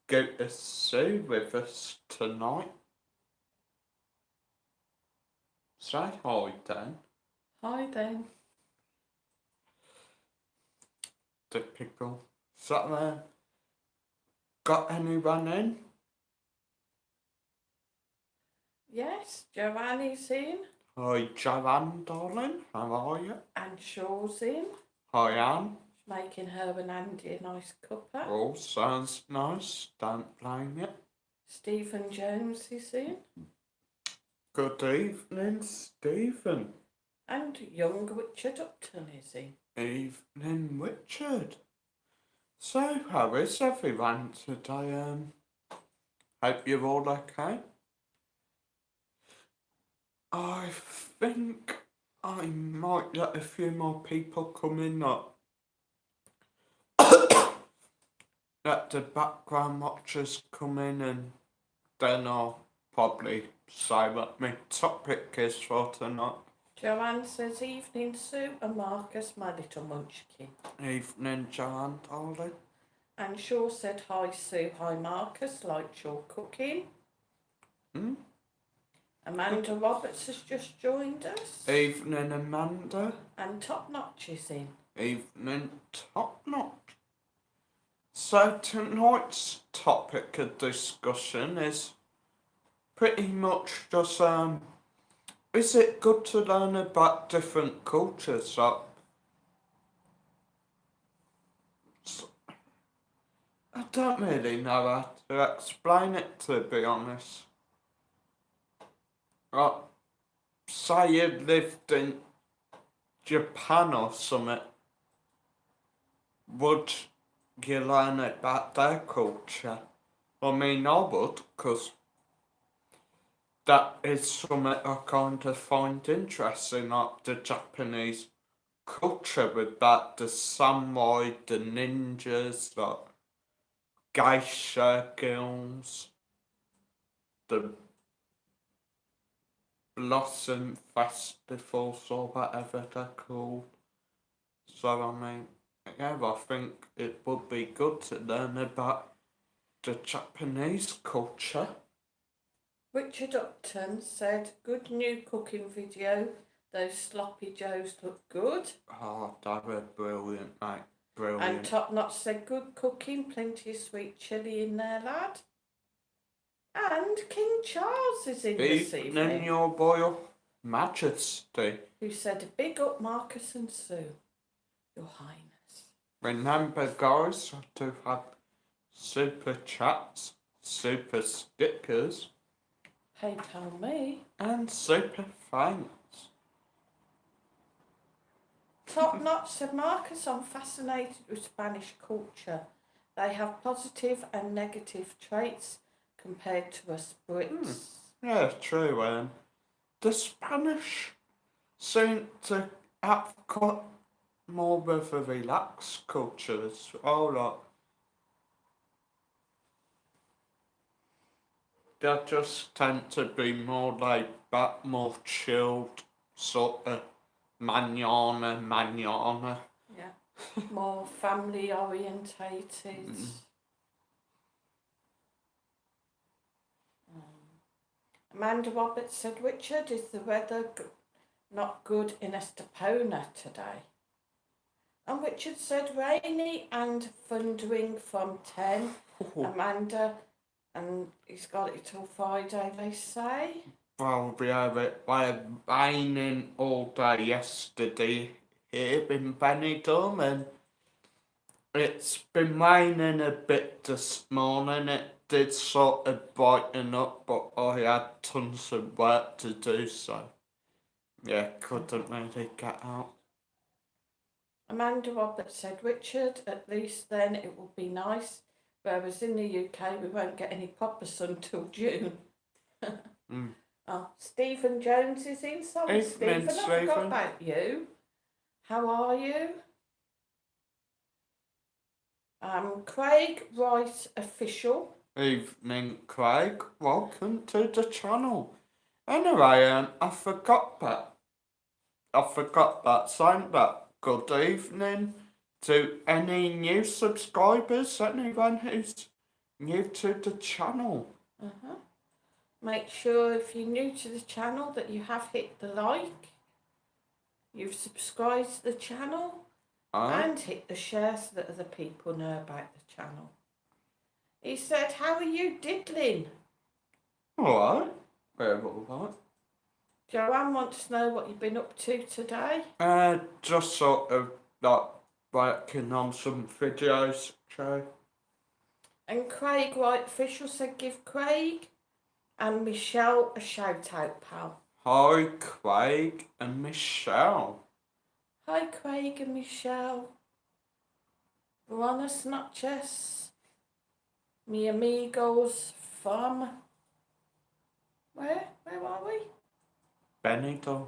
go to Sue with us tonight. Say hi, Dan. Hi then. Typical. So, got anyone in? Yes, Joanne is in Hi, Joanne, darling. How are you? and Shaw's in. Hi, Anne. She's making her and Andy a nice cuppa. Oh, sounds nice. Don't blame you. Stephen Jones is in. Good evening, Stephen. And young Richard Upton is in. Evening, Richard. So, how is everyone today? Hope you're all okay. I think I might let a few more people come in. Let the background watchers come in, and then I'll probably say what my topic is for tonight. Joanne says, evening Sue and Marcus, my little munchkin. Evening, Joanne, darling. And Shaw said, hi Sue, hi Marcus, liked your cooking. Amanda Roberts has just joined us. Evening, Amanda. And Top Notch is in. Evening, Top Notch. So tonight's topic of discussion is pretty much just is it good to learn about different cultures? I don't really know how to explain it, to be honest. Say you lived in Japan or something, would you learn about their culture? I mean, I would, because that is something I kind of find interesting, like the Japanese culture with that, the samurai, the ninjas, like geisha girls, the blossom festivals or whatever they're called. So I mean, yeah, I think it would be good to learn about the Japanese culture. Richard Upton said, good new cooking video. Those sloppy joes look good. Oh, they were brilliant, mate. Brilliant. And Top Notch said, good cooking, plenty of sweet chilli in there, lad. And King Charles is in this evening. Evening, your Royal Majesty. Who said, big up Marcus and Sue, Your Highness. Remember, guys, to have super chats, super stickers, PayPal me. and super thanks. Top Notch said, Marcus, I'm fascinated with Spanish culture. They have positive and negative traits compared to us Brits. Yeah, true. The Spanish seem to have quite more of a relaxed culture as well. Like, they just tend to be more laid back, more chilled, sort of manana. Yeah. More family orientated. Amanda Roberts said, Richard, is the weather not good in Estepona today? And Richard said, rainy and thundering from 10. Amanda, and he's got it till Friday, they say. Well, we had it raining all day yesterday here in Benidorm, and it's been raining a bit this morning. It did sort of brighten up, but I had tons of work to do, so yeah, couldn't really get out. Amanda Roberts said, Richard, at least then it will be nice, whereas in the UK we won't get any proper sun till June. Oh, Stephen Jones is in. Sorry, Stephen, I forgot about you. How are you? Craig Wright Official. Evening, Craig. Welcome to the channel. Anyway, I forgot that. Saying that. Good evening to any new subscribers, anyone who's new to the channel. Uh-huh. Make sure if you're new to the channel that you have hit the like, you've subscribed to the channel, and hit the share so that other people know about the channel. He said, how are you diddling? Alright. Very alright. Joanne wants to know what you've been up to today. Just sort of like working on some videos, so. And Craig White Official said give Craig and Michelle a shout out, pal. Hi, Craig and Michelle. Hi Craig and Michelle. Buenas noches. Mi amigos from... Where are we? Benidorm.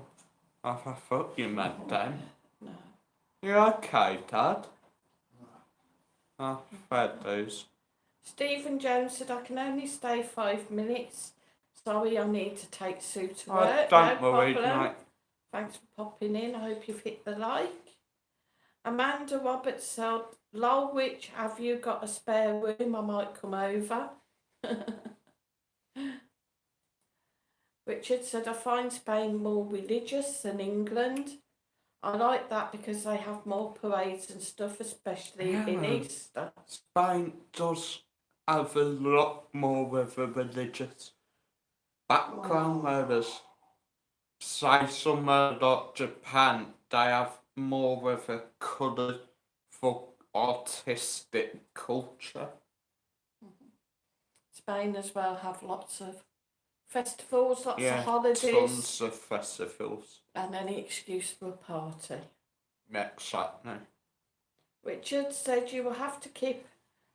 I thought you meant them. No. You okay, Dad? Fair dues. Stephen Jones said I can only stay 5 minutes. Sorry, I need to take Sue to work. Don't no worry, problem. mate. Thanks for popping in. I hope you've hit the like. Amanda Roberts said, lol, Witch, have you got a spare room? I might come over. Richard said, I find Spain more religious than England. I like that because they have more parades and stuff, especially in Easter. Spain does have a lot more of a religious background, whereas, say, somewhere like Japan, they have more of a colourful, artistic culture. Spain as well have lots of festivals, lots of holidays. Tons of festivals. And any excuse for a party. Exactly. Richard said you will have to keep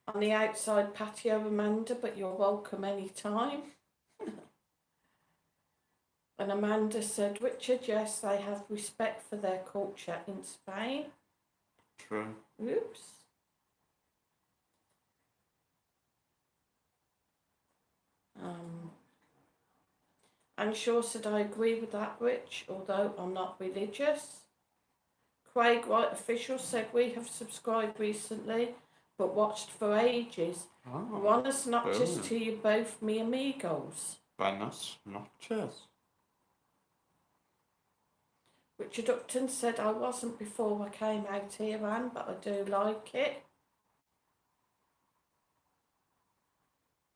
on the outside patio, Amanda, but you're welcome any time. And Amanda said, Richard, yes, they have respect for their culture in Spain. True. Oops. And Shaw said, I agree with that, Rich, although I'm not religious. Craig White Official said, we have subscribed recently, but watched for ages. Buenas noches to you both, mi amigos. Buenas noches. Richard Upton said, I wasn't before I came out here, Anne, but I do like it.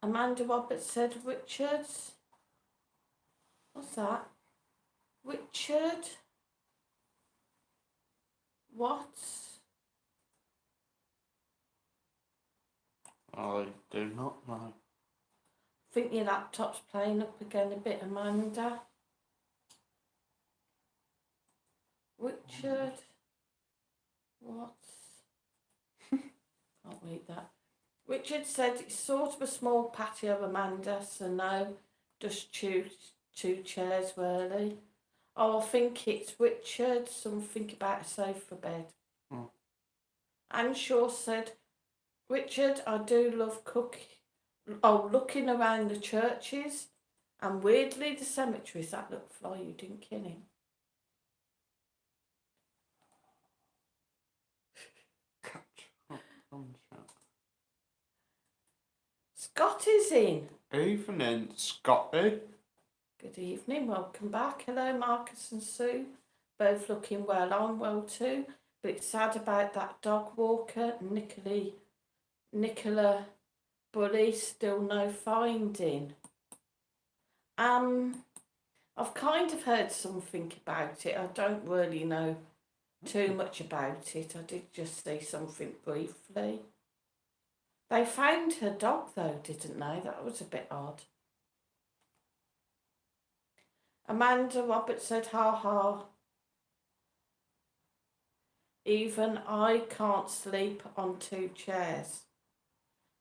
Amanda Roberts said, Richards. What's that? Richard? What? I do not know. I think your laptop's playing up again a bit, Amanda. Richard? What? Can't read that. Richard said it's sort of a small patio, Amanda, so no, just two chairs, really. Oh, I think it's Richard, something about a sofa bed. Anne Shaw said, Richard, I do love looking around the churches and weirdly the cemeteries. That looked fly, you didn't kill him. Scott is in. Evening, Scotty. Good evening, welcome back. Hello, Marcus and Sue. Both looking well. I'm well too. But it's sad about that dog walker, Nicola Bully, still no finding. I've kind of heard something about it. I don't really know too much about it. I did just see something briefly. They found her dog though, didn't they? That was a bit odd. Amanda Roberts said, ha ha. Even I can't sleep on two chairs.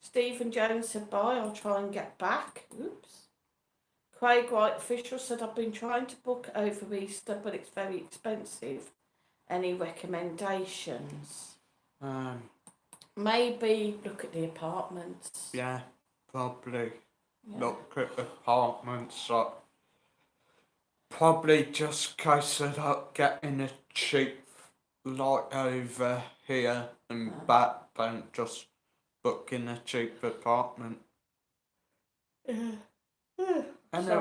Stephen Jones said, bye, I'll try and get back. Oops. Craig White Official said, I've been trying to book over Easter, but it's very expensive. Any recommendations? Maybe look at the apartments. Yeah, probably. Yeah. Look at apartments. Probably just case of getting a cheap flight over here and back. Don't just book in a cheap apartment. Sorry, Anyway,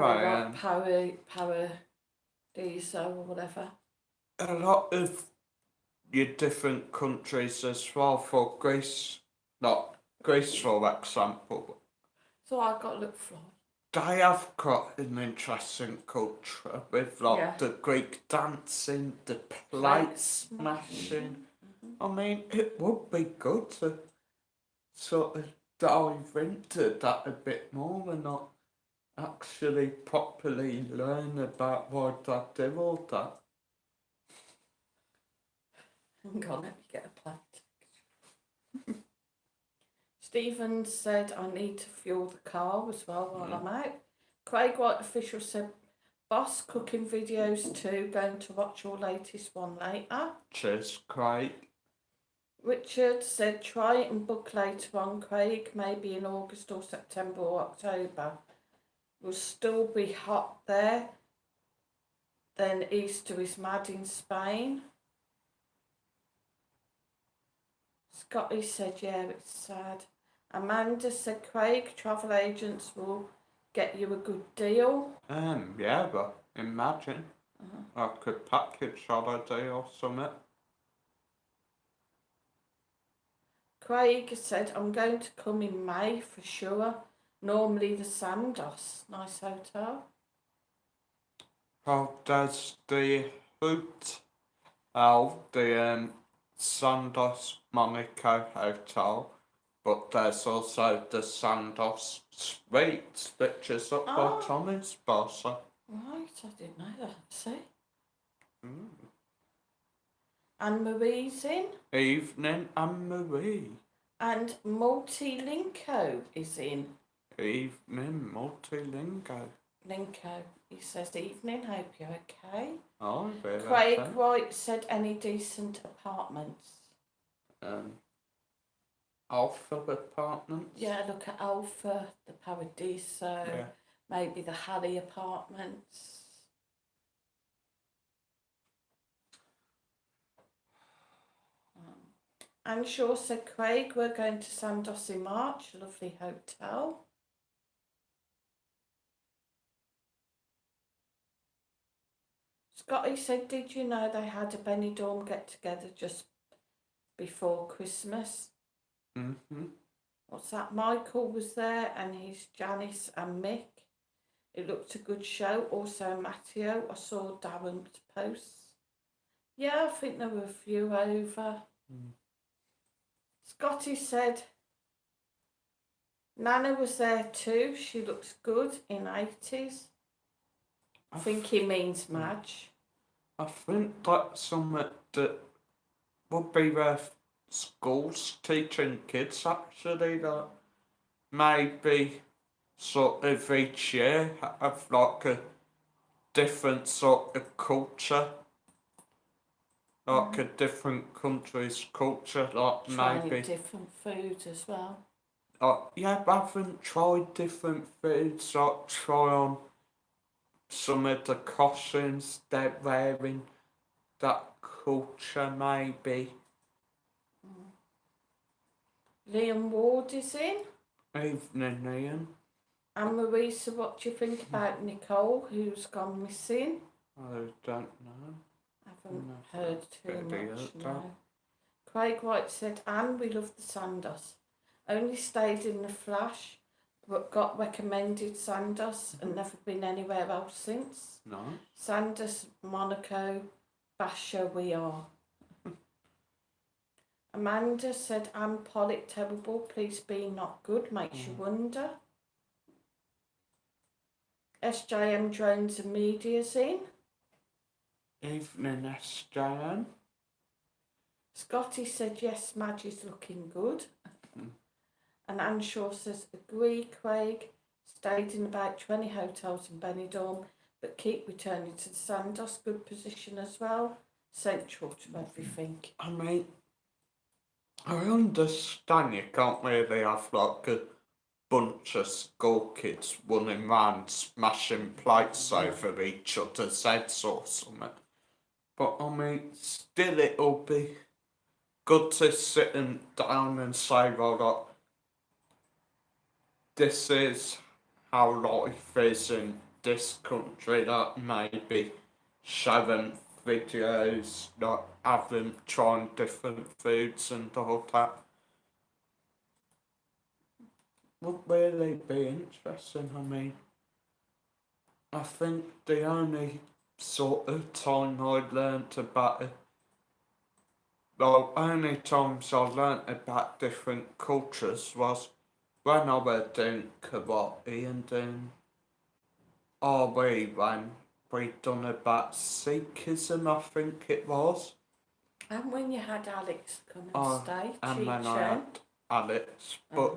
what paradiso or whatever. a lot of your different countries as well for Greece, not Greece for example, So I got to look for. they have got an interesting culture with like Yeah. the Greek dancing, the plate smashing. I mean, it would be good to sort of dive into that a bit more and not actually properly learn about why they do all that. Hang on, let me get a plate. Stephen said I need to fuel the car as well while I'm out. Craig White official said, boss cooking videos too, going to watch your latest one later. Cheers, Craig. Richard said try it and book later on, Craig, maybe in August or September or October. Will still be hot there. Then Easter is mad in Spain. Scotty said, yeah, it's sad. Amanda said, Craig, travel agents will get you a good deal. Yeah, but imagine like a package holiday or something. Craig said, I'm going to come in May for sure. Normally the Sandos, nice hotel. Oh, there's the Hoot, the Sandos Monaco Hotel, but there's also the Sandos Suites, which is up by Tommy's Barca. Right, I didn't know that. See? Anne Marie's in. Evening Anne Marie. And Multilinko is in. Evening Multilingo. Linko. He says, evening, hope you're okay. Oh, very Craig okay. White said, any decent apartments? Alpha apartments. Yeah, look at Alpha, the Paradiso, maybe the Halley apartments. Anne Shaw said, Craig, we're going to Sandos in March, lovely hotel. Scotty said, did you know they had a Benidorm get-together just before Christmas? What's that? Michael was there and his Janice and Mick. It looked a good show. Also Matteo, I saw Darren's posts. Yeah, I think there were a few over. Scotty said, Nana was there too. She looks good in 80s. I think he means Madge. I think that's something that would be where schools teaching kids actually that maybe sort of each year have like a different sort of culture. Like a different country's culture, like Trying maybe different food as well. yeah, I haven't tried different foods, like try on some of the costumes they're wearing, that culture maybe. Liam Ward is in. Evening, Ian. And Marisa, what do you think about Nicole, who's gone missing? I don't know. I haven't heard too much, no. Craig White said, Anne, we love the Sandos. Only stayed in the Flash, but got recommended Sandos and never been anywhere else since. No. Sandos, Monaco, Basha, we are. Amanda said, Anne Pollock, terrible, please be not good, makes you wonder. SJM Drones and Media's in. Evening, SJM. Scotty said, yes, Madge is looking good. And Anne Shaw says, agree, Craig. Stayed in about 20 hotels in Benidorm, but keep returning to the Sandos. Good position as well. Central to everything. I mean, I understand you can't really have like a bunch of school kids running around smashing plates over each other's heads or something. But I mean, still it'll be good to sit down and say, well, like, this is how life is in this country, that maybe showing videos, like having trying different foods and all that would really be interesting. I mean, I think the only sort of time I learnt about it, well, only times I learnt about different cultures was when I was doing karate and doing RE when we done about Sikhism, I think it was. And when you had Alex come and stay, And then I teaching. had Alex, but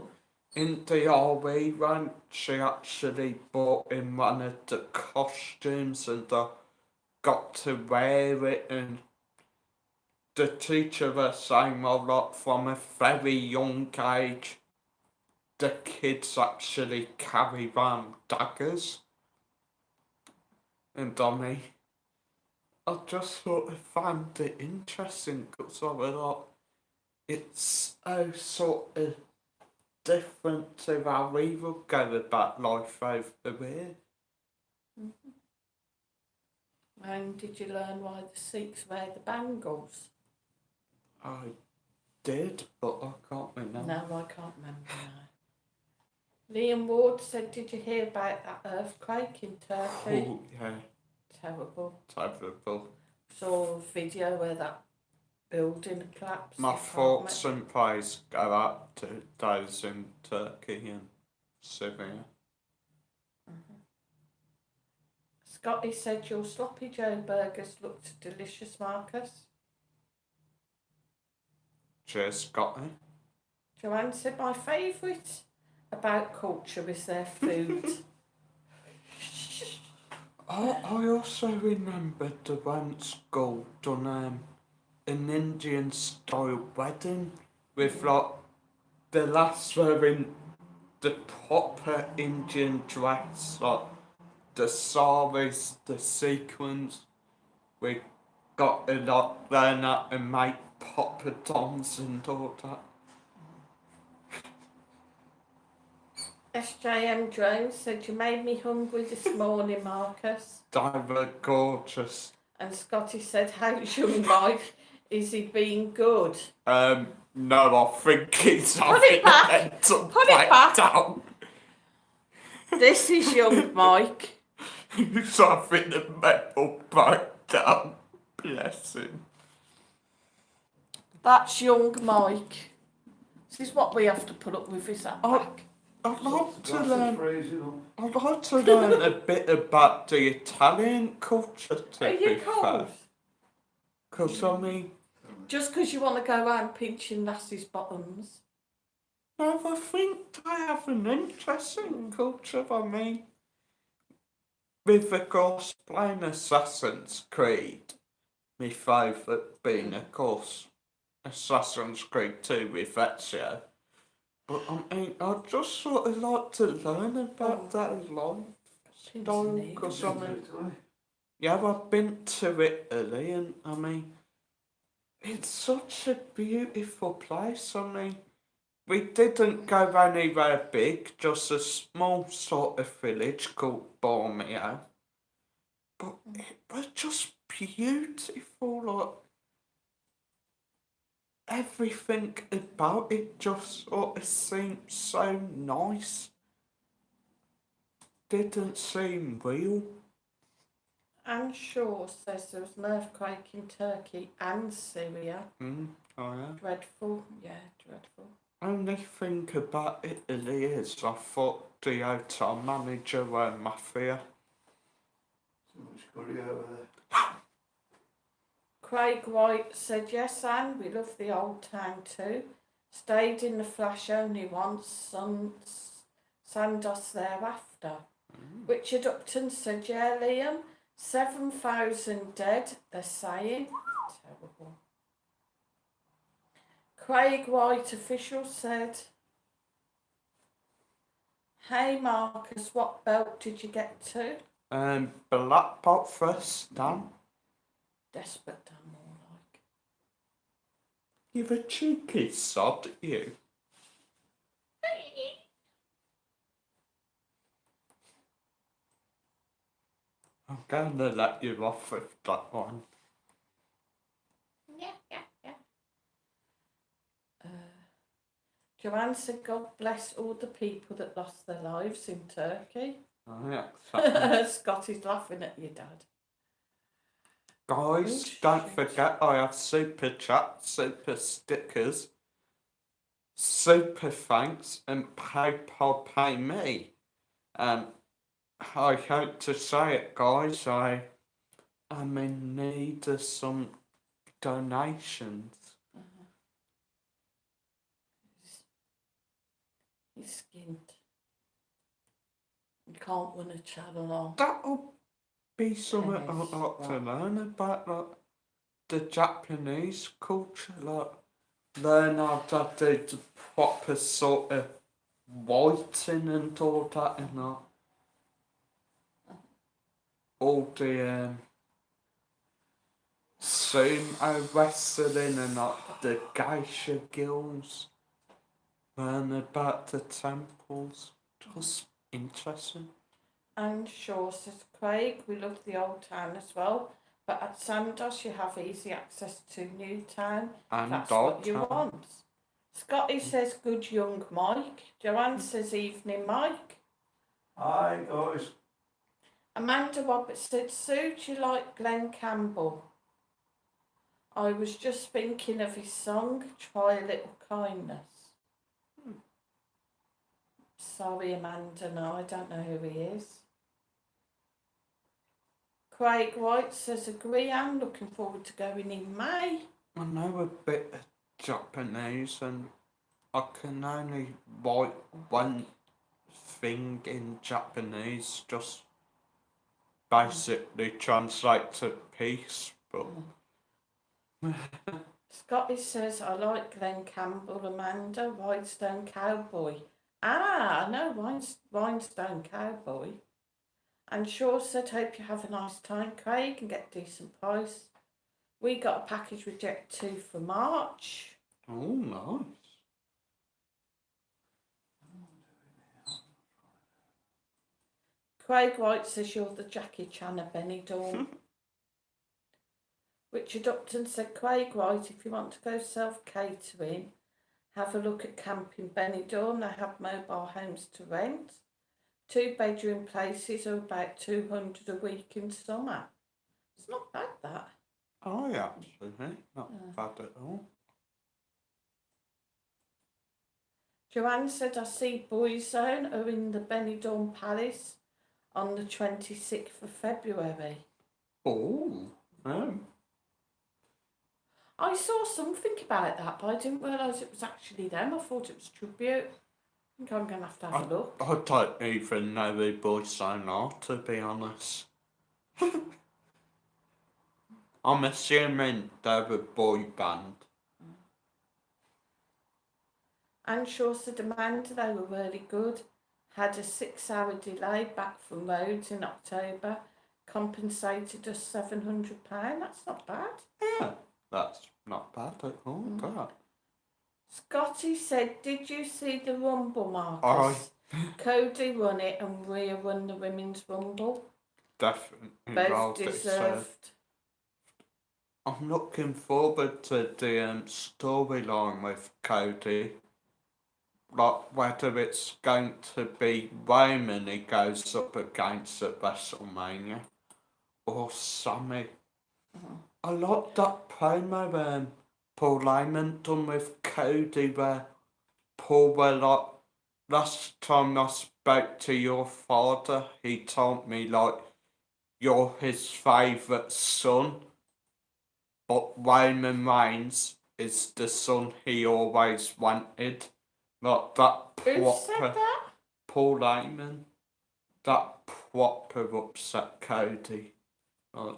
in the RE one, she actually bought in one of the costumes and I got to wear it, and the teacher was saying, well, like, from a very young age, the kids actually carry around daggers. And I mean, I just sort of found it interesting because I was like, it's so sort of different to how we would go about life over here. And did you learn why the Sikhs wear the bangles? I did, but I can't remember. No, I can't remember now. Liam Ward said, did you hear about that earthquake in Turkey? Oh, yeah. Terrible. Terrible. Saw a video where that building collapsed. My thoughts and prayers go out to those in Turkey and Syria. Scotty said your Sloppy Joe burgers looked delicious, Marcus. Cheers, Scotty. Joanne said my favourite about culture is their food. I also remembered the one school done an Indian style wedding with like the lass wearing the proper Indian dress, like the saris, the sequins. We got to like learn how to make poppadoms and all that. SJM Jones said you made me hungry this morning, Marcus. They were gorgeous. And Scotty said, how's young Mike? Is he being good? No, I think he's Put it having back. a mental Put it back. breakdown. This is young Mike. He's having a mental breakdown. Bless him. That's young Mike. This is what we have to put up with, is that back? I'd like to learn a bit about the Italian culture, to Are be you fair. cold? Because, I mean, Just because you want to go around pinching lassies' bottoms. no, I think they have an interesting culture. I mean, with of course playing Assassin's Creed, my favourite being, of course, Assassin's Creed 2 with Ezio. But I mean, I'd just sort of like to learn about that lifestyle, because I mean, yeah, I've been to Italy and I mean, it's such a beautiful place. I mean, we didn't go anywhere big, just a small sort of village called Bormio. But it was just beautiful, like, everything about it just sort of seemed so nice. Didn't seem real. Anne Shaw says there was an earthquake in Turkey and Syria. Oh yeah. Dreadful, yeah, dreadful. Only thing about Italy is I thought the hotel manager were mafia. So much curry over there. Craig White said, yes, Anne, we love the old town too. Stayed in the flash only once, Sandos thereafter. Richard Upton said, yeah, Liam, 7,000 dead, they're saying. Terrible. Craig White official said, hey Marcus, what belt did you get to? Black belt first, Dan. Desperate Dan, more like. You're a cheeky sod, you. I'm going to let you off with that one. Yeah. Joanne said, God bless all the people that lost their lives in Turkey. I accept. Scotty's laughing at you, Dad. Guys, don't forget I have super chats, super stickers, super thanks, and PayPal Pay Me. I hate to say it, guys, I'm in need of some donations. He's skint. You can't win a channel on. That'll be something I'd Yes, like to right. learn about, like, the Japanese culture, like, learn how to do the proper sort of whiting and all that, and all the sumo wrestling and like the geisha guilds, learn about the temples, just interesting. And Shaw says, Craig, we love the old town as well, but at Sandos you have easy access to Newtown. And That's Old what you Town. want. Scotty says, good young Mike. Joanne says, evening Mike. Hi guys. Amanda Roberts said, Sue, do you like Glenn Campbell? I was just thinking of his song, Try a Little Kindness. Sorry, Amanda, no, I don't know who he is. Craig White says, agree, I'm looking forward to going in May. I know a bit of Japanese and I can only write one thing in Japanese, just basically translate to peace, but Scotty says, I like Glenn Campbell, Amanda, Rhinestone Cowboy. Ah, I know Rhinestone Cowboy. And Shaw said, hope you have a nice time, Craig, and get a decent price. We got a package with Jet2 for March. oh, nice. Craig White says you're the Jackie Chan of Benidorm. Richard Upton said, Craig White, if you want to go self-catering, have a look at Camping Benidorm. They have mobile homes to rent. 2-bedroom places are about 200 a week in summer. It's not bad, that. Oh, yeah, absolutely. Not bad at all. Joanne said, I see Boyzone are in the Benidorm Palace on the 26th of February. Oh, I saw something about that, but I didn't realise it was actually them. I thought it was tribute. I think I'm going to have a look. I don't even know who Boyzone are, to be honest. I'm assuming they're a boy band. And Shaw said, Amanda, they were really good. Had a 6-hour delay back from Rhodes in October. Compensated us £700. That's not bad. Yeah, that's not bad at all, that. Scotty said, did you see the Rumble, Marcus? Aye. Cody won it and Rhea won the Women's Rumble. Definitely Both well deserved. I'm looking forward to the storyline with Cody. Like whether it's going to be Roman he goes up against at WrestleMania or Sammy. I like that promo Paul Heyman done with Cody where Paul were like, last time I spoke to your father, he told me like you're his favourite son, but Roman Reigns is the son he always wanted. Like that Who said proper that? Paul Heyman. That proper upset Cody. Like,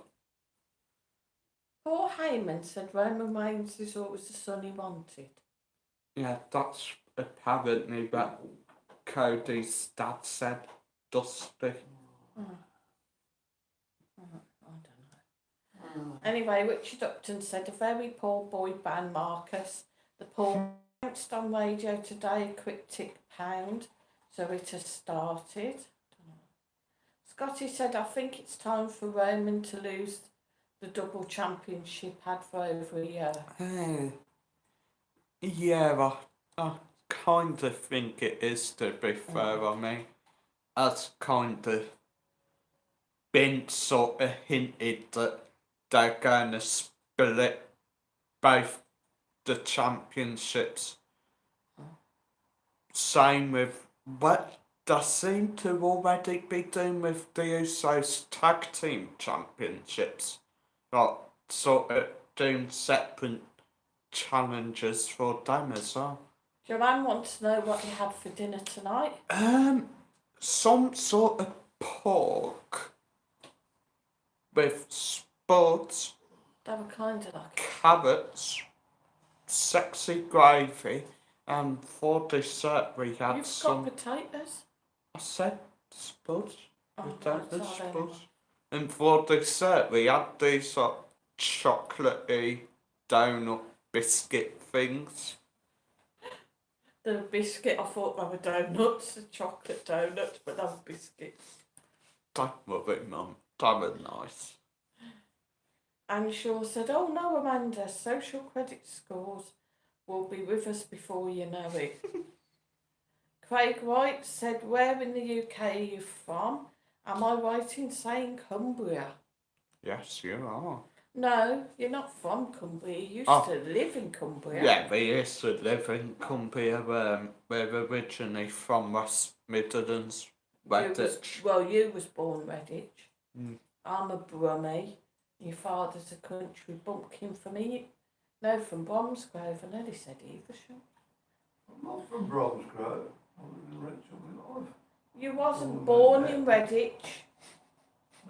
Paul Heyman said Roman Reigns is always the son he wanted. yeah, that's apparently what Cody's dad said. Dusty. I don't know. Anyway, Richard Upton said, a very poor boy band, Marcus. The poor announced on radio today, a quick tick pound, so it has started. Scotty said, I think it's time for Roman to lose the double championship had for over a year. Yeah, I kind of think it is, to be fair. I mean, that's kind of been sort of hinted that they're going to split both the championships. Same with what they seem to already be doing with the Usos tag team championships. Like, sort of doing separate challenges for them as well. Joanne wants to know what you had for dinner tonight. Some sort of pork with spuds, They were kind of like carrots, sexy gravy, and for dessert we had You've some. got potatoes. I said spuds. Oh, We right, don't do sorry. spuds. And for dessert we had these chocolatey donut biscuit things. The biscuit, I thought they were donuts, the chocolate donuts, but they were biscuits. Don't worry, Mum. They were nice. And Shaw said, oh no, Amanda, social credit scores will be with us before you know it. Craig White said, where in the UK are you from? Am I right in saying Cumbria? Yes, you are. No, you're not from Cumbria. You used to live in Cumbria. Yeah, we used to live in Cumbria. We're originally from West Midlands, Redditch. You was born Redditch. Mm. I'm a Brummie. Your father's a country bumpkin for me. No, from Bromsgrove. I nearly said Evesham. I'm not from Bromsgrove. I was in Wrexham in life. You wasn't born in Redditch.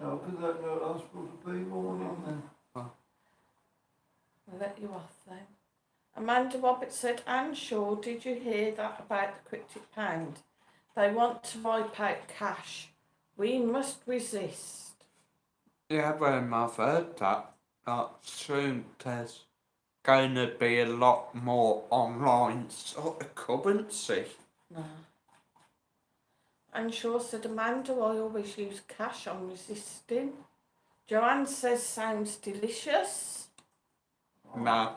No, because I don't know I was supposed to be born in then. I'll let you off then. Amanda Roberts said, Anne Shaw, did you hear that about the Cryptic Pound? They want to wipe out cash. We must resist. Yeah, I've heard that. Soon there's going to be a lot more online sort of currency. No. Anne Shaw said, Amanda, I always use cash. I'm resisting. Joanne says, sounds delicious. Nah.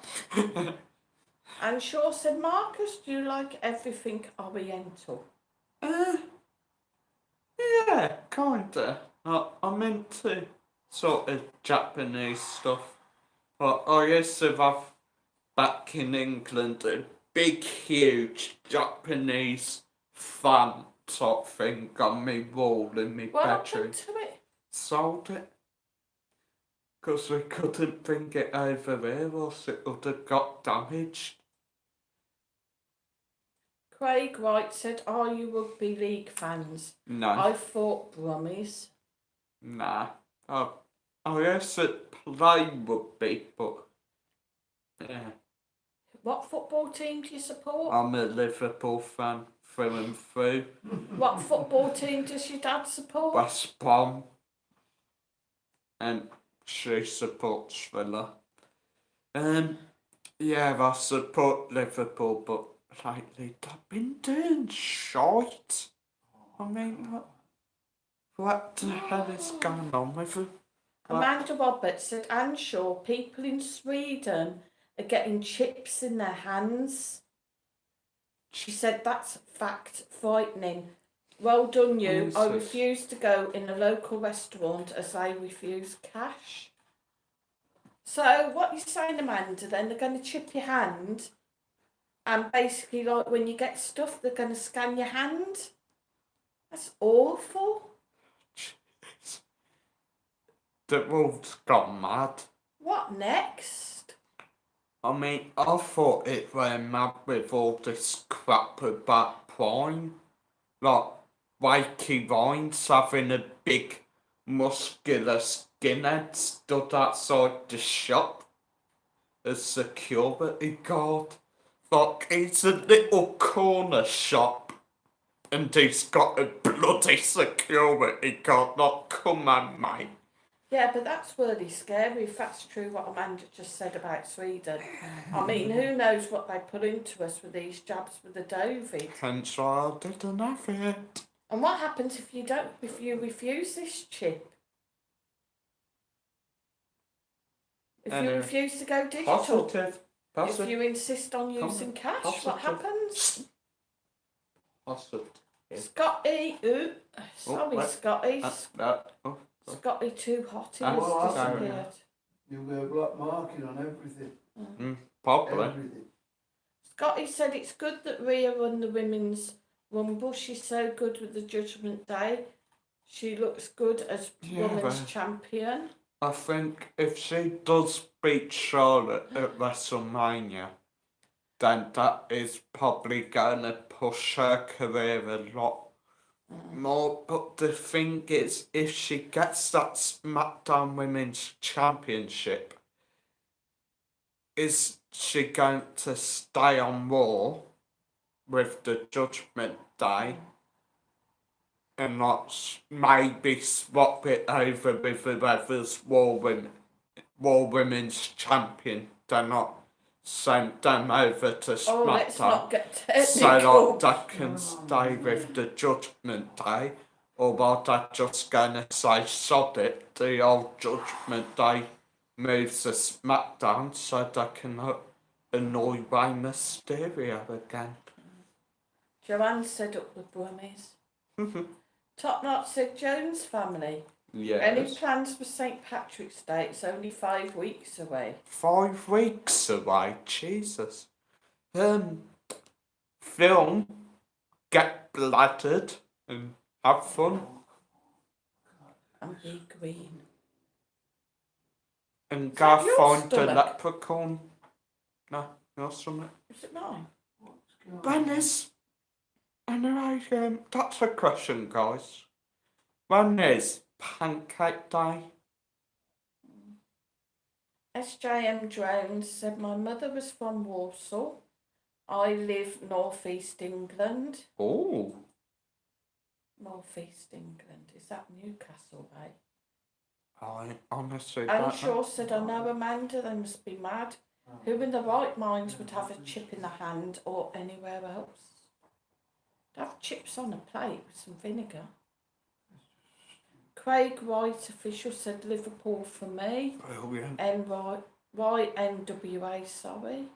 And Shaw said, Marcus, do you like everything Oriental? Yeah, kinda. I'm into sort of Japanese stuff. But I used to have, back in England, a big, huge Japanese fan type thing on my wall in my What bedroom. happened to it? Sold it. Because we couldn't bring it over here, else it would have got damaged. Craig White said, are you rugby league fans? No. I thought Brummies. Nah. I used to play rugby, but yeah. What football team do you support? I'm a Liverpool fan through and through. What football team does your dad support? West Brom. And she supports Villa. Yeah, I support Liverpool, but lately they've been doing shite. I mean, what the hell is going on with them? Amanda Roberts said, Anne Shaw, people in Sweden are getting chips in their hands. She said, that's fact, frightening. Well done you. Jesus. I refuse to go in a local restaurant as they refuse cash. So what you're saying, Amanda, then they're going to chip your hand and basically like when you get stuff, they're going to scan your hand? That's awful. Jeez. The world's gone mad. What next? I mean, I thought it went mad with all this crap about Prime. Like, Wakey Vines having a big muscular skinhead stood outside the shop as security guard. Like, it's a little corner shop and he's got a bloody security guard. Like, come on, mate. Yeah, but that's really scary if that's true what Amanda just said about Sweden. I mean, who knows what they put into us with these jabs with the Dovid. Hence why I didn't have it. And what happens if you refuse this chip? If you Anyway, refuse to go digital? Positive. If you insist on using cash, what Positive. happens? Positive. Scotty, wait. Scotty. Oh, Scotty too hot, he Well, has that's disappeared. You'll get a black market on everything. probably. Everything. Scotty said it's good that Rhea won the women's rumble. She's so good with the Judgment Day. She looks good as women's champion. I think if she does beat Charlotte at WrestleMania, then that is probably going to push her career a lot more. But the thing is, if she gets that SmackDown Women's Championship, is she going to stay on Raw with the Judgment Day and not maybe swap it over with whoever's War Women's Champion? They're not send them over to SmackDown. Oh, let's not get technical. So that they can stay with the Judgment Day, or are they just gonna say sod it, the old Judgment Day moves to SmackDown so they can annoy Rey Mysterio again? Joanne said up the Brummies. Top Knot said Jones family. Yes. Any plans for St. Patrick's Day? It's only 5 weeks away. 5 weeks away, Jesus. Film, get bladdered and have fun. And be green. And go your find the stomach? leprechaun. No, your stomach. Is it mine? When is... Anyway, that's a question, guys. When is Pancake Day? SJM Drones said my mother was from Warsaw. I live northeast England. Oh. Northeast England. Is that Newcastle way? I honestly And don't Shaw know. said, I know Amanda, they must be mad. Who in the right minds would have a chip in the hand or anywhere else? Have chips on a plate with some vinegar. Craig White, official, said Liverpool for me. Brilliant. YNWA, sorry.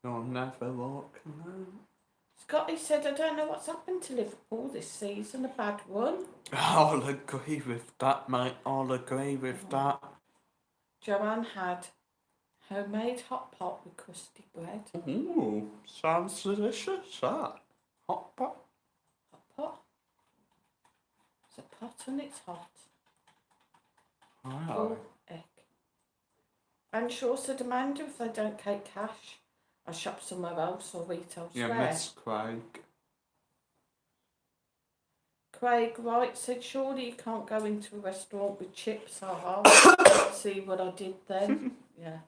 You'll never walk alone. Scotty said, I don't know what's happened to Liverpool this season, a bad one. I'll agree with that, mate. I'll agree with that. Joanne had homemade hot pot with crusty bread. Ooh, sounds delicious, that. Hot pot. Hot pot? It's a pot and it's hot. Wow. Oh, heck. And Shaw said, Amanda, if they don't take cash, I shop somewhere else or eat elsewhere. Yeah, Miss Craig. Craig Wright said, surely you can't go into a restaurant with chips, haha. See what I did then? Yeah.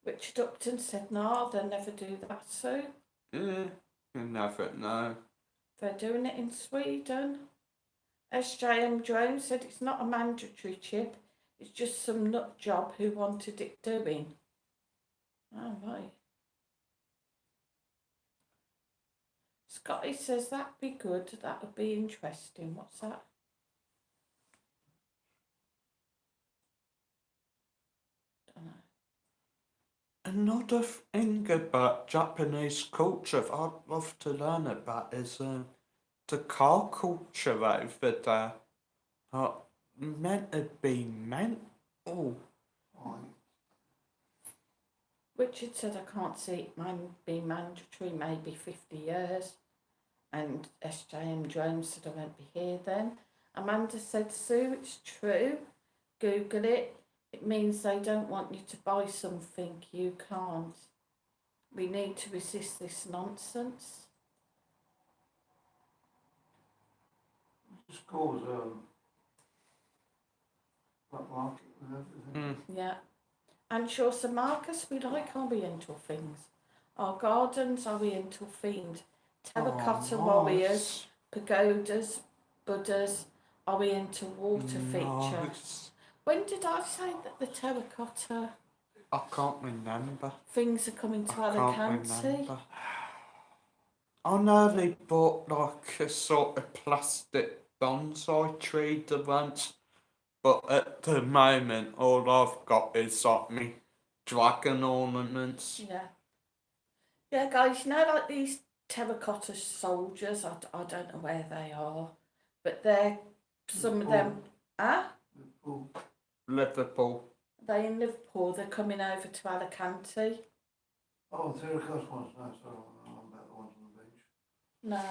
Richard Upton said, nah, they'll never do that, Sue. Yeah, you never know. They're doing it in Sweden. SJM Drone said it's not a mandatory chip, it's just some nut job who wanted it doing. Oh, right. Scotty says that'd be good, that would be interesting. What's that? Don't know. Another thing about Japanese culture I'd love to learn about is the car culture over there. Meant to be mental. Richard said I can't see it being mandatory, maybe 50 years. And SJM Jones said I won't be here then. Amanda said, Sue, it's true. Google it. It means they don't want you to buy something you can't. We need to resist this nonsense. Just cause black market with everything. Yeah. And sure, so Marcus, we like our Oriental things. Our gardens are Oriental themed. Terracotta warriors, pagodas, Buddhas, Oriental water feature. When did I say that the terracotta I can't remember. things are coming to Alicante? I know they bought like a sort of plastic bonsai tree the once, but at the moment all I've got is like me dragon ornaments. Yeah. Yeah, guys, you know, like these terracotta soldiers, I don't know where they are, but they're, some of them, Liverpool. Liverpool. they in Liverpool, they're coming over to Alicante. Oh, terracotta ones. No, sorry, I'm about the ones on the beach. No,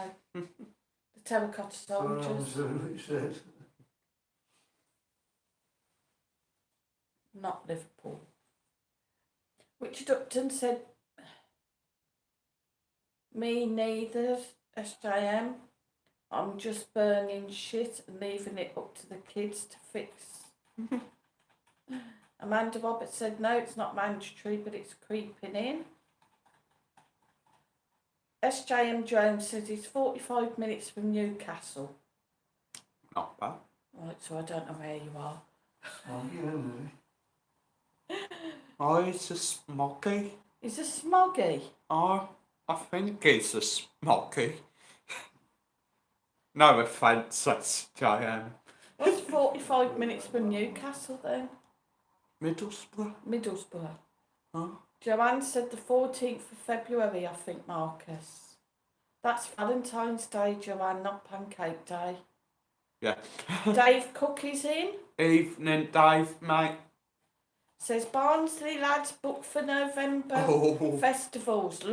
the terracotta Sorry, I soldiers, misheard what you said. not Liverpool. Richard Upton said, me neither, SJM. I'm just burning shit and leaving it up to the kids to fix. Amanda Roberts said, no, it's not mandatory, but it's creeping in. SJM Jones said he's 45 minutes from Newcastle. Not bad. Right, so I don't know where you are. Smoggy, isn't Oh, he's a smoggy. He's a smoggy. Oh, I think he's a smoggy. No offence, that's Giant. What's 45 minutes from Newcastle then? Middlesbrough? Middlesbrough. Huh? Joanne said the 14th of February, I think, Marcus. That's Valentine's Day, Joanne, not Pancake Day. Yeah. Dave Cook is in. Evening, Dave, mate. Says Barnsley lads booked for November Oh, festivals.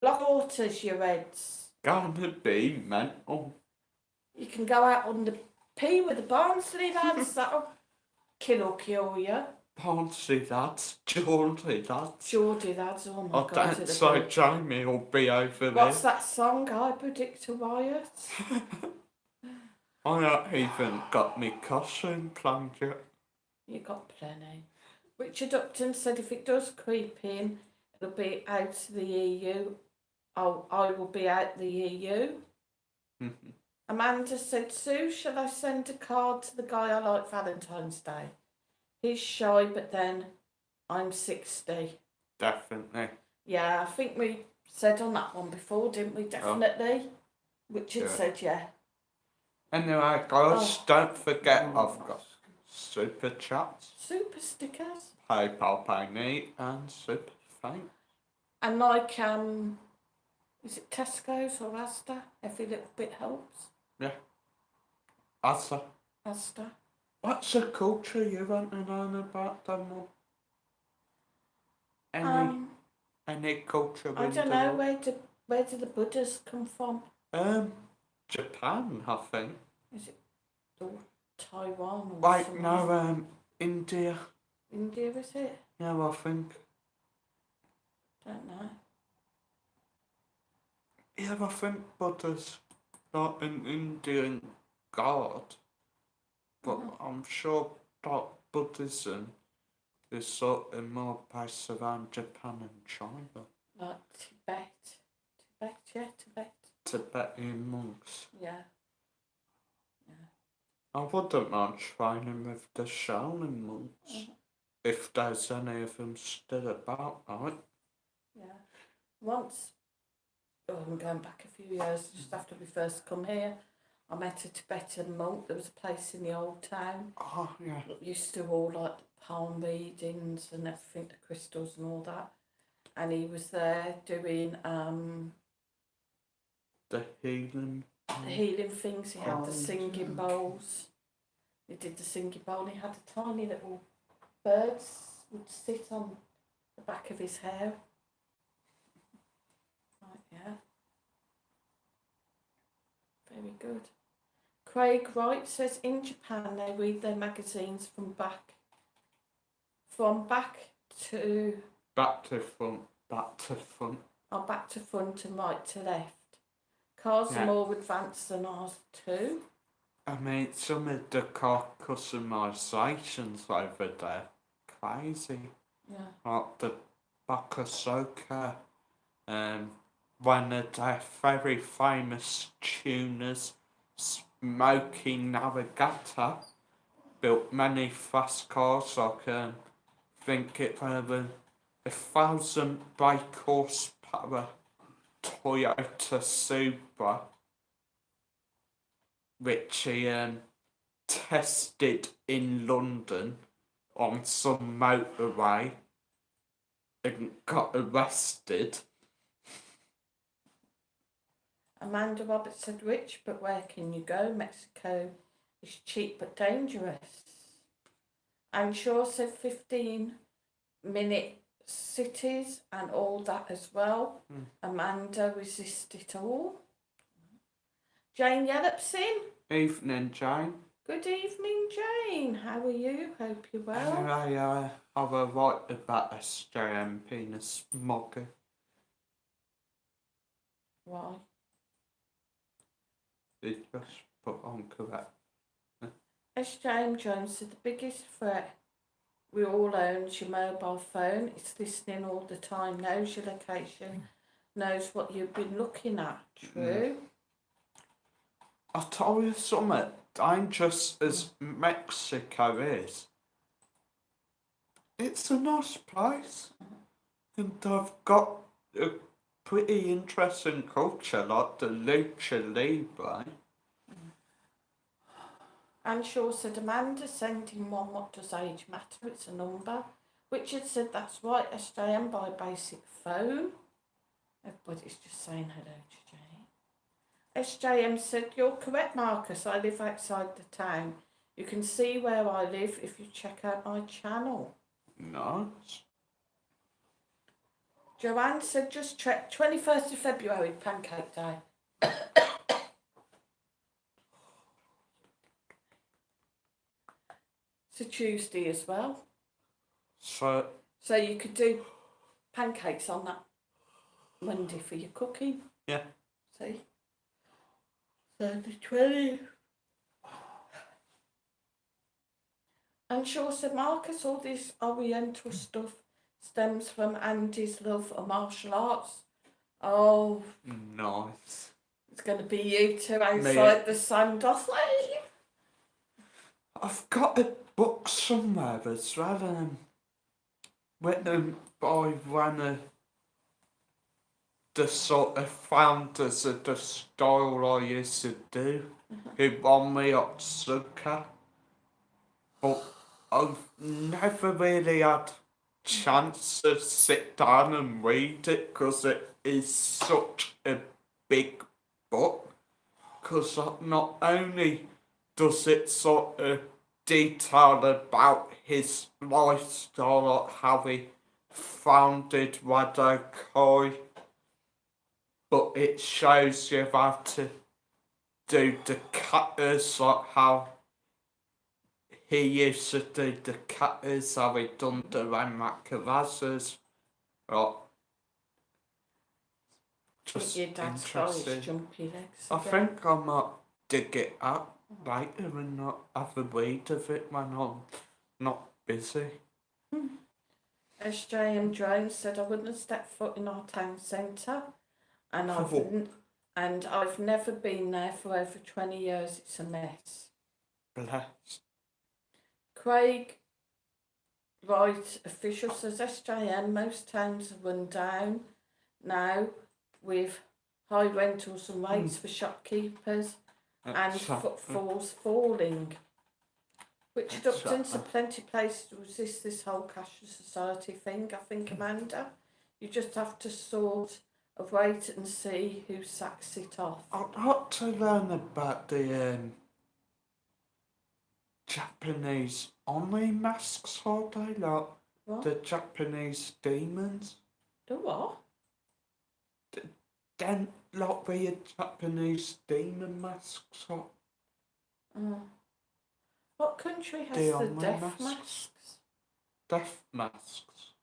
Lock waters, your heads. gonna be mental. You can go out on the P with the Barnsley lads. That'll kill or cure you. Fancy that, Geordie that. Geordie lads, oh my I God. don't say Jamie will be over What's there. that song? I predict a riot. I haven't even got me costume planned yet. You got plenty. Richard Upton said if it does creep in, it'll be out to the EU. Oh, I will be out the EU. Amanda said, Sue, shall I send a card to the guy I like Valentine's Day? He's shy, but then I'm 60. Definitely. Yeah, I think we said on that one before, didn't we? Definitely. Richard said, yeah. Anyway, guys, don't forget I've got super chats, Super stickers. PayPal Pay Me, and super thanks. And like, is it Tesco's or Asda? Every little bit helps. Yeah. Asda. Asda. What's the culture you want to know about them all? Any culture I in don't the know, world? where do the Buddhas come from? Japan, I think. Is it Taiwan or Like, something? no, India. India, is it? Yeah, I think. Don't know. Yeah, I think Buddha's not an Indian god. But I'm sure that Buddhism is sort of more based around Japan and China. Like Tibet. Tibet, yeah, Tibet. Tibetan monks. Yeah. I wouldn't mind training with the Shaolin monks. If there's any of them still about, right? Yeah. Once, I'm going back a few years, just after we first come here, I met a Tibetan monk. There was a place in the old town. Oh, yeah. That used to do all like the palm readings and everything, the crystals and all that. And he was there doing The healing. the healing things. He had the singing bowls. He did the singing bowl. And he had a tiny little birds would sit on the back of his hair. Right, yeah. Very good. Craig Wright says in Japan they read their magazines from back to Back to front, back to front. back to front and right to left. Cars are more advanced than ours too. I mean, some of the car customisations over there, crazy. Yeah. Like the Bakashoka, one of their very famous tuners, Smokey Navigator, built many fast cars. I can think it over 1,000 brake horsepower Toyota Supra, which he tested in London on some motorway and got arrested. Amanda Roberts said, rich, but where can you go? Mexico is cheap but dangerous. And Shaw said 15-minute cities and all that as well. Amanda resist it all. Jane Yellopson. Evening, Jane. Good evening, Jane. How are you? Hope you're well. I have a right about SJM penis smogger. Why? It just put on correct. SJM Jones said the biggest threat we all own is your mobile phone. It's listening all the time, knows your location, knows what you've been looking at. True. I'll tell you something, dangerous as Mexico is, it's a nice place. And they've got a pretty interesting culture, like the lucha libre. And Shaw said, Amanda sending one, what does age matter? It's a number. Richard said, that's right, SJM by basic phone. Everybody's just saying hello to Jane. SJM said, you're correct, Marcus. I live outside the town. You can see where I live if you check out my channel. Nice. Joanne said, just check 21st of February, Pancake Day. It's a Tuesday as well. So you could do pancakes on that Monday for your cooking. yeah. See? So the 20th. And Shaw said, Marcus, all this Oriental stuff stems from Andy's love of martial arts. Oh, Nice. it's going to be you two outside the Sandos. I've got a book somewhere as well, written by one of the sort of founders of the style I used to do, who won me at Suka. But I've never really had chance to sit down and read it because it is such a big book. Because not only does it sort of detail about his lifestyle, like how he founded Wadokoi, but it shows you how to do the cutters, like how he used to do the cutters, how he done the Ramakavazas. Right. Just Your dad's got his interesting. jumpy legs. I again. think I might dig it up later and not have a read of it when I'm not busy. SJM Jones said, I wouldn't have stepped foot in our town centre, and I've never been there for over 20 years. It's a mess. Bless. Craig Wright, official, says SJM, most towns are run down now with high rentals and rates for shopkeepers and footfalls falling. Richard Upton said plenty of places to resist this whole cashless society thing. I think, Amanda, you just have to sort of wait and see who sacks it off. I'd like to learn about the Japanese only masks, are they? Like What? the Japanese demons? The what? Then, like weird Japanese demon masks. What country has The the only death masks. masks? Death masks.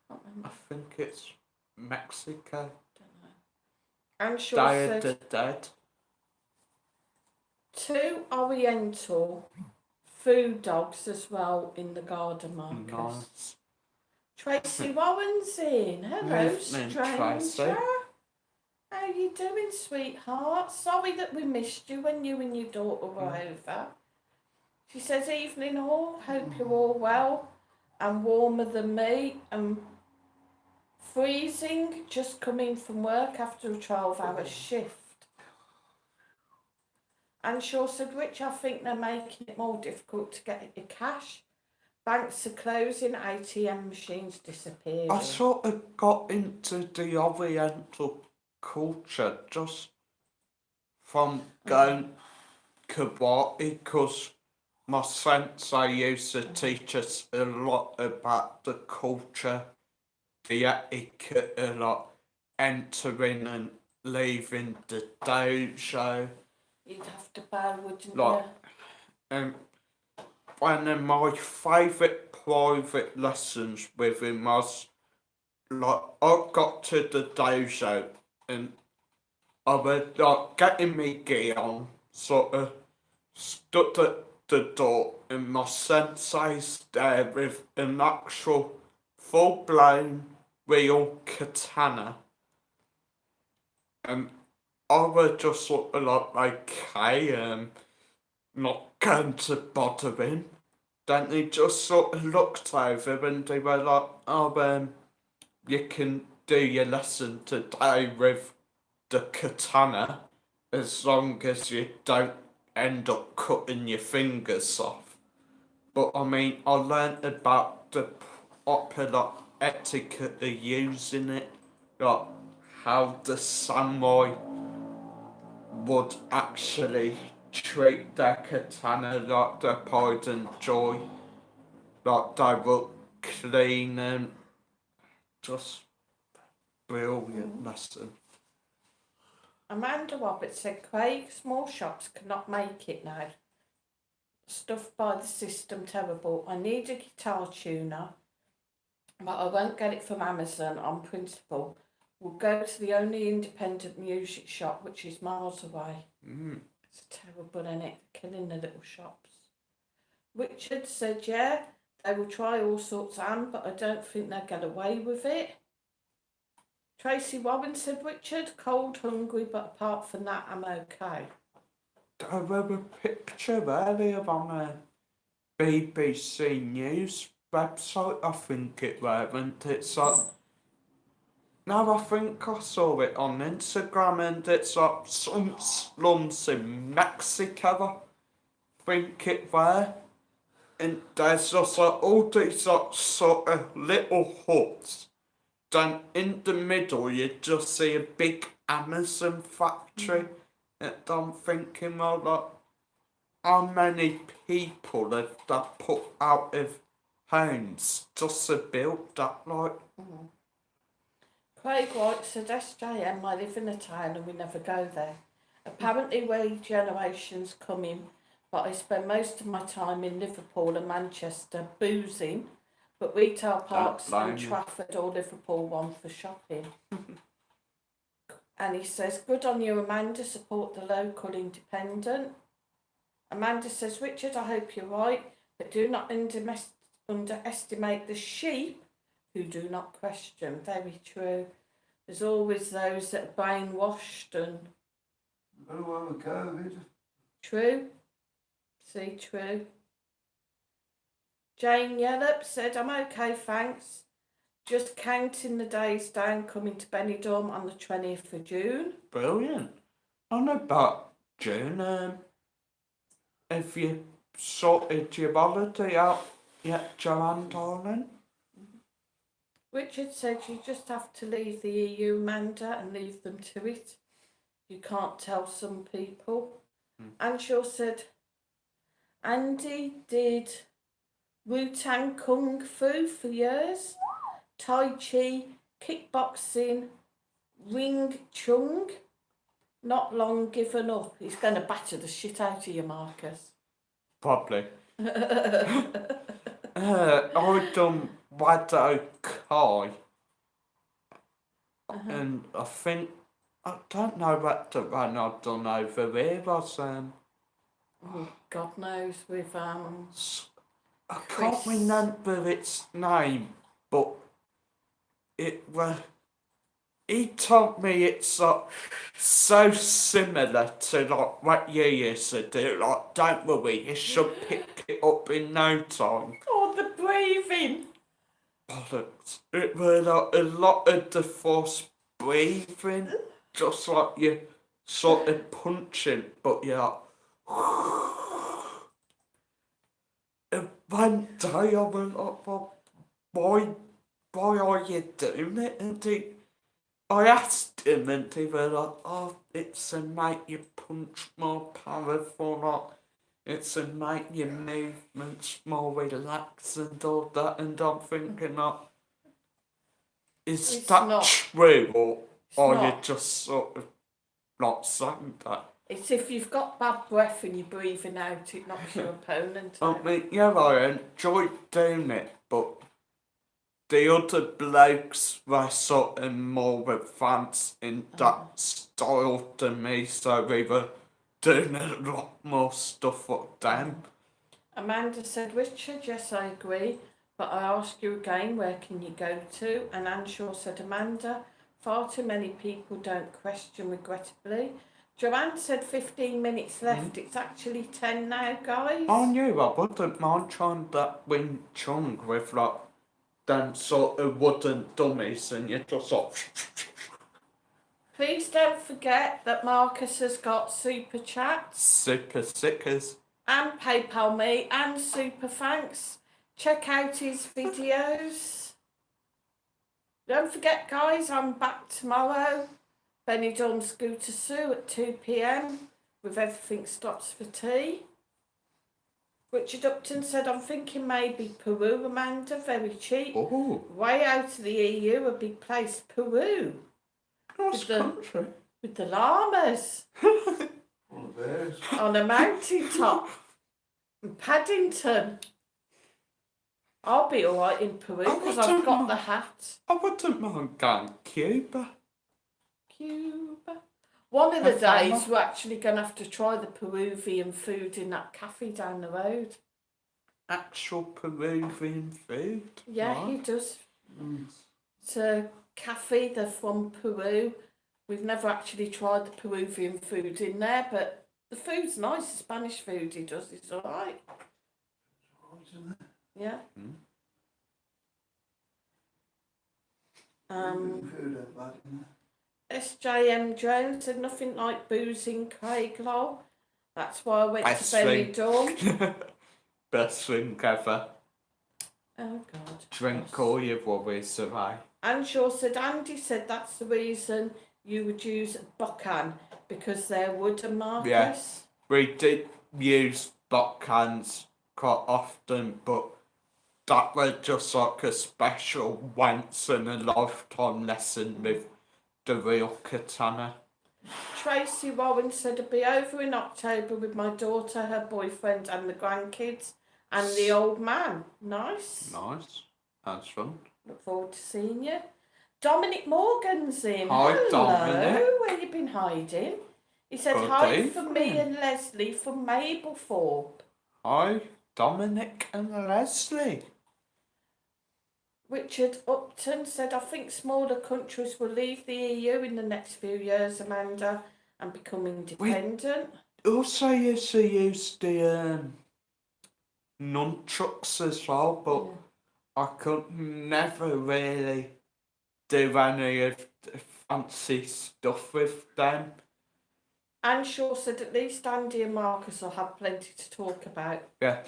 Can't remember. I think it's Mexico. Don't know. And Shaw Day of said the Dead. 2 Oriental food dogs as well in the garden, Marcus. Nice. Tracy Warren's in. Hello, Evening, stranger. Tracy. How you doing, sweetheart? Sorry that we missed you when you and your daughter were over. She says, evening all. Hope you're all well and warmer than me and Freezing, just coming from work after a 12-hour shift. And Shaw said, which I think they're making it more difficult to get your cash. Banks are closing, ATM machines disappearing. I sort of got into the Oriental culture just from going karate because my sensei used to teach us a lot about the culture, the etiquette, a lot, entering and leaving the dojo. You'd have to bow, wouldn't Like, you? one of my favourite private lessons with him was like I got to the dojo and I was like getting me gear on, sort of stood at the door and my sensei's there with an actual full blown real katana and I was just sort of like okay, not going to bother him. Then he just sort of looked over and they were like, oh, you can do your lesson today with the katana as long as you don't end up cutting your fingers off. But I mean, I learnt about the proper etiquette of using it, like how the samurai would actually treat their katana like their pride and joy, like they were clean and just brilliant lesson. Amanda Roberts said, Craig, small shops cannot make it now. Stuff by the system terrible. I need a guitar tuner, but I won't get it from Amazon on principle. We'll go to the only independent music shop, which is miles away. It's terrible, isn't it? Killing the little shops. Richard said, yeah, they will try all sorts, Anne, but I don't think they'll get away with it. Tracy Warren said, Richard, cold, hungry, but apart from that, I'm okay. I read a picture earlier on a BBC News website, I think it was, and it's like, no, I think I saw it on Instagram, and it's like some slums in Mexico, I think it was, and there's just like all these like sort of little huts. Then in the middle, you just see a big Amazon factory. And I'm thinking, well, like, how many people have that put out of homes just to build that, like? Craig White said, SJM, I live in a town and we never go there. Apparently regeneration's coming, but I spend most of my time in Liverpool and Manchester boozing, but retail parks in Trafford or Liverpool one for shopping. And he says, good on you, Amanda, support the local independent. Amanda says, Richard, I hope you're right, but do not underestimate the sheep who do not question. Very true. There's always those that are brainwashed and... Got away with COVID. True. See, true. Jane Yellop said, I'm okay, thanks. Just counting the days down, coming to Benidorm on the 20th of June. Brilliant. I know about June. Have you sorted your holiday out yet, Joanne, darling? Richard said you just have to leave the EU, Amanda, and leave them to it. You can't tell some people. Anshaw said, Andy did Wu-Tang Kung Fu for years, Tai Chi, kickboxing, Wing Chun. Not long given up. He's going to batter the shit out of you, Marcus. Probably. I've done Wado Kai. And I think, I don't know what the one I've done over there was. Oh, God knows, with I can't remember its name, but it was. He told me it's like so similar to like what you used to do. Like, don't worry, you should pick it up in no time. Oh, the breathing. bollocks. It were like a lot of the forced breathing, just like you sort of punching, but you're like, and one day I was like, well, why are you doing it? I asked him and he was like, oh, it's to make your punch more powerful, like, it's to make your movements more relaxed and all that, and I'm thinking like, is It's that not. true, or It's are you not. just sort of not saying that? It's if you've got bad breath and you're breathing out, it knocks your opponent I out. mean, yeah, I enjoyed doing it, but the other blokes were sort of more advanced in that style than me, so we were doing a lot more stuff with them. Amanda said, Richard, yes, I agree, but I ask you again, where can you go to? And Anshaw said, Amanda, far too many people don't question, regrettably. Joanne said 15 minutes left. It's actually 10 now, guys. I knew I wouldn't mind trying that Wing Chun with like them sort of wooden dummies and you just sort of Please don't forget that Marcus has got super chats super sickers. and PayPal me and super thanks. Check out his videos. Don't forget, guys, I'm back tomorrow. Benidorm Scooter Sue at 2 p.m. with Everything Stops for Tea. Richard Upton said, I'm thinking maybe Peru, Amanda, very cheap. Oh, Way out of the EU, a big place, Peru, nice With the- country. with the llamas Full of bears. on a mountain top. And Paddington. I'll be alright in Peru I because wouldn't I've got mind. the hat. I wouldn't mind going Cuba. Cuba. One of the Havana. days we're actually going to have to try the Peruvian food in that cafe down the road. Actual Peruvian food. Yeah, he Right. does. Mm. It's a cafe, they're from Peru. We've never actually tried the Peruvian food in there, but the food's nice. The Spanish food he does is alright. Right, isn't it? Yeah. Mm. Food ain't bad, isn't it? SJM Jones said nothing like boozing Craig Lowell. That's why I went Best to thing. Benidorm. Best thing ever. Oh God. Drink all your worries away. Anshaw said, Andy said that's the reason you would use Buchan, because they're wooden, Marcus. Yeah. We did use cans quite often, but that was just like a special once in a lifetime lesson with the real katana. Tracy Warren said, I'll be over in October with my daughter, her boyfriend and the grandkids and the old man. Nice. Nice. That's fun. Look forward to seeing you. Dominic Morgan's in. Hi, Hello. Dominic. Where you been hiding? He said, Good hi from me evening. and Leslie from Mablethorpe. Hi, Dominic and Leslie. Richard Upton said, I think smaller countries will leave the EU in the next few years, Amanda, and become independent. Also used to use the nunchucks as well, but I could never really do any of the fancy stuff with them. Anshaw said, at least Andy and Marcus will have plenty to talk about. Yeah.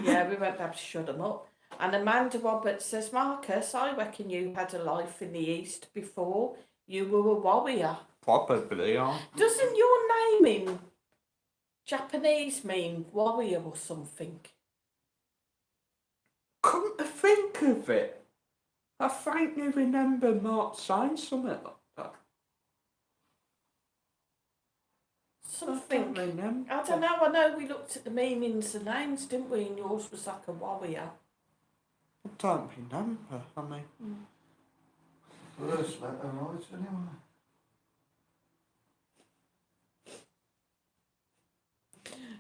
Yeah, we won't be able to shut them up. And Amanda Roberts says, Marcus, I reckon you had a life in the East before you were a warrior. Probably, yeah. Doesn't your name in Japanese mean warrior or something? Come to think of it, I faintly remember Mark saying something like that. Something. I don't remember. I don't know. I know we looked at the meanings of names, didn't we? And yours was like a warrior. I don't remember. I mean, First letter right, anyway.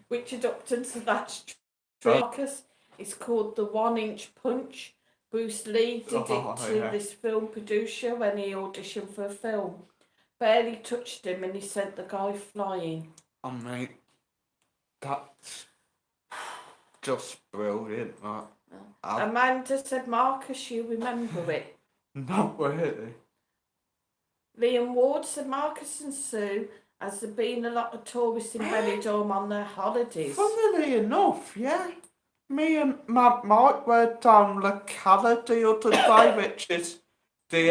Richard Upton said that's true. Marcus. It's called the 1 Inch Punch. Bruce Lee did Oh, it to yeah. this film producer when he auditioned for a film. Barely touched him and he sent the guy flying. I mean, that's just brilliant. Like, Amanda said, Marcus, you remember it. Not really. Liam Ward said, Marcus and Sue, has there been a lot of tourists in Benidorm on their holidays? Funnily enough, yeah. Me and Mike were down La Cala the other day, which is the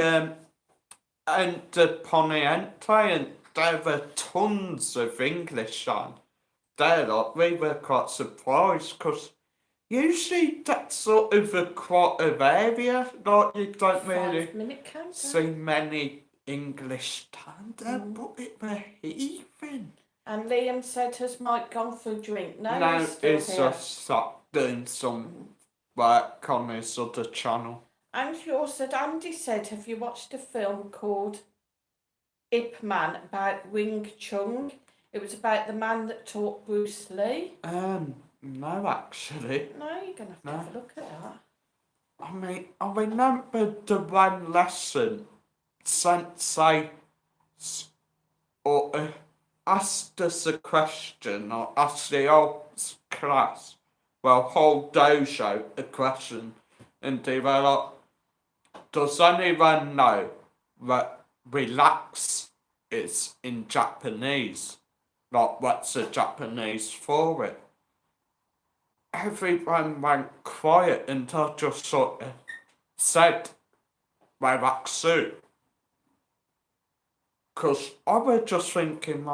and the Poniente, and there were tons of English on there. Like, we were quite surprised because usually that's sort of a quite of area. Like, you don't really 5-minute countdown. see many English down there, but it were heaving. And Liam said, has Mike gone for a drink? No, No, he's still it's here. just sat doing some work on his other channel. And she also said, Andy said, have you watched a film called Ip Man about Wing Chun? It was about the man that taught Bruce Lee. No, actually. No, you're going to have a look at that. I mean, I remember the one lesson Sensei asked us a question, or asked the whole class, whole dojo a question, and they were like, does anyone know what relax is in Japanese? Like, what's the Japanese for it? Everyone went quiet and I just sort of said, relaxu. Because I was just thinking,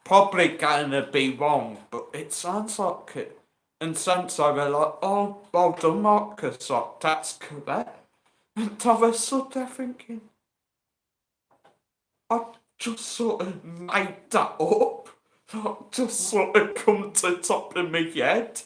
probably going to be wrong, but it sounds like it. And since I was like, oh, well done, Marcus, like, that's correct. And I was sort of thinking, I just sort of made that up. Like, just sort of come to the top of my head.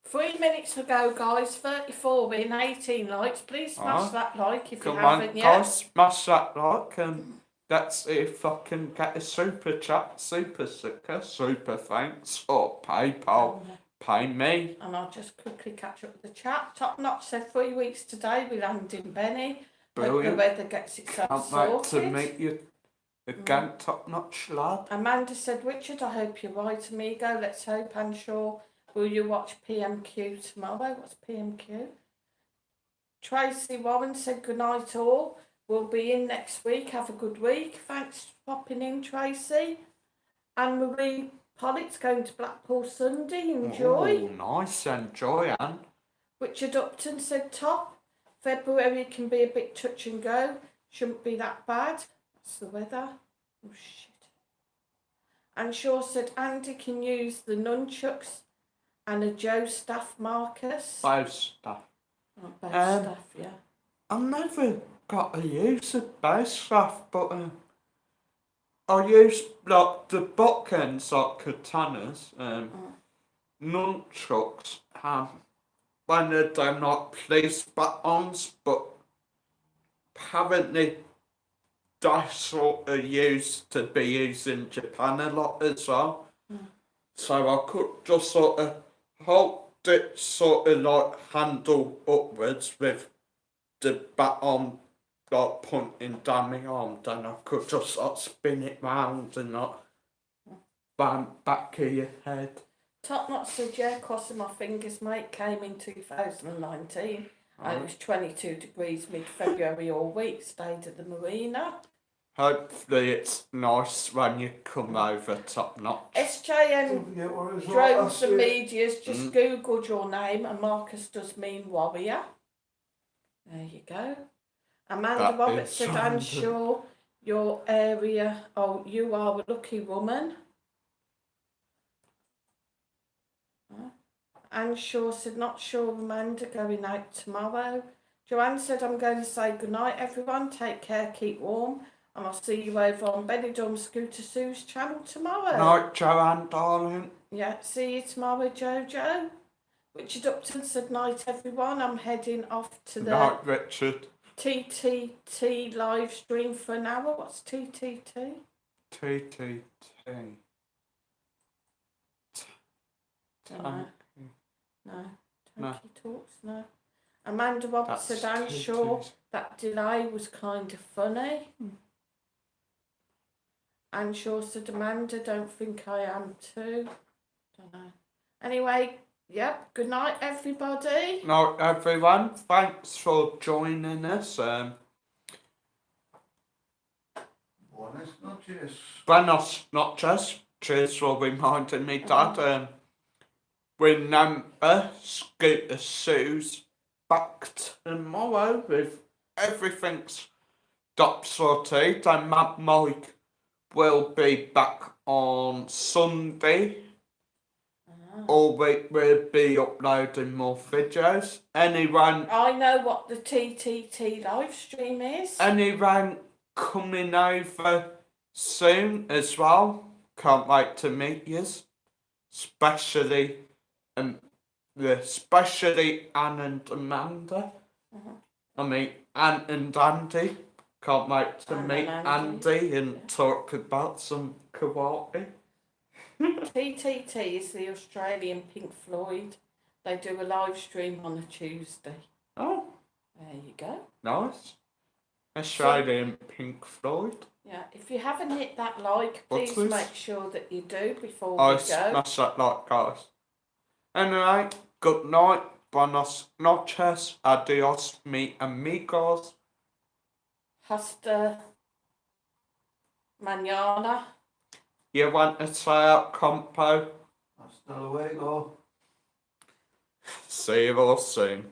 3 minutes ago, guys, 34 in 18 likes. Please smash that like if you haven't yet. Guys, smash that like, and let's see if I can get a super chat, super sticker, super thanks, or PayPal, pay me. And I'll just quickly catch up with the chat. Top Notch said 3 weeks today, we land in Benny. Hope the weather gets itself sorted. Can't wait to meet you again, Top Notch lad. Amanda said, Richard, I hope you're right, amigo. Let's hope and sure. Will you watch PMQ tomorrow? What's PMQ? Tracy Warren said, good night all. We'll be in next week. Have a good week. Thanks for popping in, Tracy. Anne Marie Pollitt's going to Blackpool Sunday. Enjoy. Oh, nice. Enjoy, Anne. Richard Upton said, top. February can be a bit touch and go. Shouldn't be that bad. That's the weather. Oh, shit. And Shaw said, Andy can use the nunchucks and a Joe staff, Marcus. Both stuff. Oh, both stuff, yeah. I've never got to use a bow staff, but I use like the bookends, like katanas, nunchucks, when they're not police batons, but apparently they're sort of used to be used in Japan a lot as well. So I could just sort of hold it sort of like handle upwards with the baton like pointing down my arm, then I could just like spin it round and like bam, back of your head. Top Notch said, yeah, crossing my fingers, mate, came in 2019 and it was 22 degrees mid-February all week, stayed at the marina. Hopefully it's nice when you come over, Top Notch. SJN Drones and Media's just googled your name and Marcus does mean warrior. There you go. Amanda Roberts said, I'm sure your area, you are a lucky woman. Anne Shaw said, not sure, Amanda, going out tomorrow. Joanne said, I'm going to say goodnight, everyone. Take care, keep warm. And I'll see you over on Benidorm Scooter Sue's channel tomorrow. Night, Joanne, darling. Yeah, see you tomorrow, Jojo. Richard Upton said, night, everyone. I'm heading off to the Night, Richard. TTT live stream for an hour. What's TTT? TTT. No. Tanky Talks, no. Amanda Roberts said, I'm sure that delay was kind of funny. And Shaw said, Amanda, don't think I am too. Don't know. Anyway, Yep. Good night, everybody. Now, everyone, thanks for joining us. Buenas noches. Buenos noches. Cheers for reminding me that. Remember, Scooter Sue's back tomorrow with everything's got sorted, and Matt Mike will be back on Sunday. All week we'll be uploading more videos. Anyone I know what the TTT live stream is. Anyone coming over soon as well? Can't wait to meet yous. Especially Anne and Amanda. I mean Anne and Andy. Can't wait to Anne meet and Andy and talk about some karate. TTT is the Australian Pink Floyd. They do a live stream on a Tuesday. Oh, There you go. nice. Australian Pink Floyd. Yeah, if you haven't hit that like, What's please this? make sure that you do before I we go. smash that like, guys. Anyway, good night, buenos noches, adios, mi amigos. Hasta mañana. You want to say out, compo? Hasta luego. See you all soon.